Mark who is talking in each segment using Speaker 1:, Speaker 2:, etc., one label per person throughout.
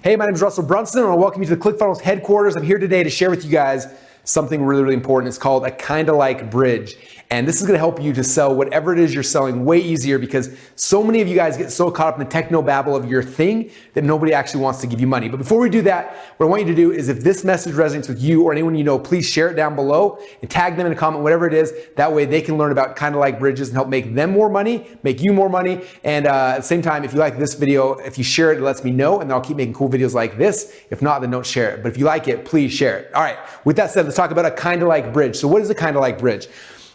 Speaker 1: Hey, my name is Russell Brunson, and I welcome you to the ClickFunnels headquarters. I'm here today to share with you guys something really, really important. It's called a kinda like bridge. And this is gonna help you to sell whatever it is you're selling way easier, because so many of you guys get so caught up in the techno babble of your thing that nobody actually wants to give you money. But before we do that, what I want you to do is, if this message resonates with you or anyone you know, please share it down below and tag them in a comment, whatever it is. That way they can learn about kinda like bridges and help make them more money, make you more money. And at the same time, if you like this video, if you share it, it lets me know, and then I'll keep making cool videos like this. If not, then don't share it. But if you like it, please share it. All right, with that said, let's talk about a kinda like bridge. So what is a kinda like bridge?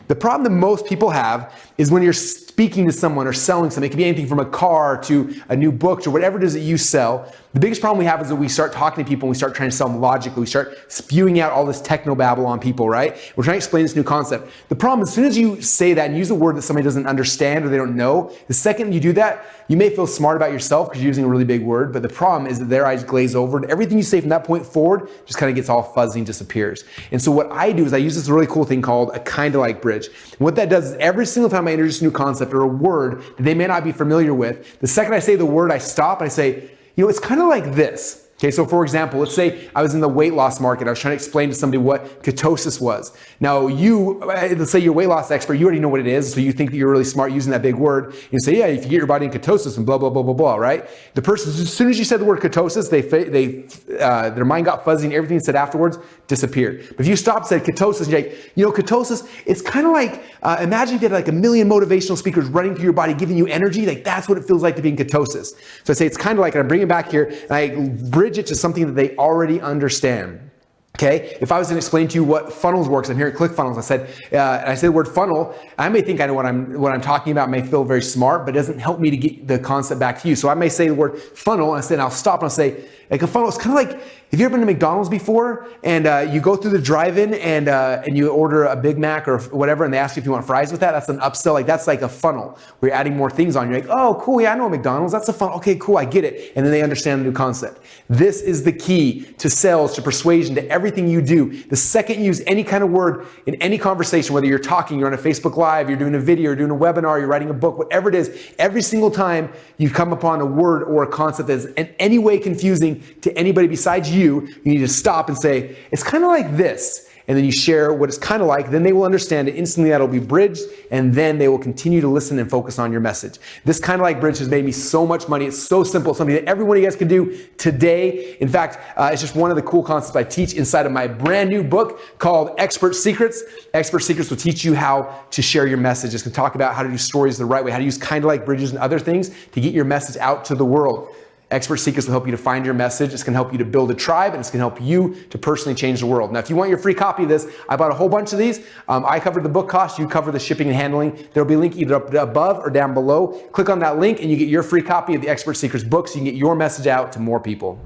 Speaker 1: The problem that most people have is when you're speaking to someone or selling something. It could be anything from a car to a new book to whatever it is that you sell. The biggest problem we have is that we start talking to people and we start trying to sell them logically. We start spewing out all this techno babble on people, right? We're trying to explain this new concept. The problem is, as soon as you say that and use a word that somebody doesn't understand or they don't know, the second you do that, you may feel smart about yourself because you're using a really big word, but the problem is that their eyes glaze over and everything you say from that point forward just kind of gets all fuzzy and disappears. And so what I do is I use this really cool thing called a kinda like bridge. And what that does is, every single time I introduce a new concept or a word that they may not be familiar with, the second I say the word, I stop and I say, you know, it's kind of like this. Okay, so for example, let's say I was in the weight loss market. I was trying to explain to somebody what ketosis was. Now let's say you're a weight loss expert, you already know what it is, so you think that you're really smart using that big word. You say, yeah, if you get your body in ketosis and blah, blah, blah, blah, blah, right? The person, as soon as you said the word ketosis, their mind got fuzzy and everything you said afterwards disappeared. But if you stopped and said ketosis, you're like, you know, ketosis, it's kind of like, imagine if you had like a million motivational speakers running through your body, giving you energy. Like, that's what it feels like to be in ketosis. So I say, it's kind of like, and I bring it back here, and I bridge it to something that they already understand. Okay, if I was going to explain to you what funnels works, I'm here at ClickFunnels. I said the word funnel. I may think I know what I'm talking about. May feel very smart, but it doesn't help me to get the concept back to you. So I may say the word funnel, and I'll stop and I'll say, like, a funnel. It's kind of like, have you ever been to McDonald's before, and you go through the drive-in and you order a Big Mac or whatever, and they ask you if you want fries with that? That's an upsell. Like, that's like a funnel where you're adding more things on. You're like, oh, cool, yeah, I know McDonald's. That's a funnel. Okay, cool, I get it. And then they understand the new concept. This is the key to sales, to persuasion, to everything you do. The second you use any kind of word in any conversation, whether you're talking, you're on a Facebook Live, you're doing a video, you're doing a webinar, you're writing a book, whatever it is, every single time you come upon a word or a concept that is in any way confusing to anybody besides you, you need to stop and say, it's kind of like this. And then you share what it's kind of like. Then they will understand it instantly. That'll be bridged, and then they will continue to listen and focus on your message. This kind of like bridge has made me so much money. It's so simple. Something that every one of you guys can do today. In fact, it's just one of the cool concepts I teach inside of my brand new book called Expert Secrets. Expert Secrets will teach you how to share your message. It's going to talk about how to do stories the right way, how to use kind of like bridges and other things to get your message out to the world. Expert Secrets will help you to find your message. It's going to help you to build a tribe, and it's going to help you to personally change the world. Now, if you want your free copy of this, I bought a whole bunch of these. I covered the book cost. You cover the shipping and handling. There'll be a link either up above or down below. Click on that link, and you get your free copy of the Expert Secrets book, so you can get your message out to more people.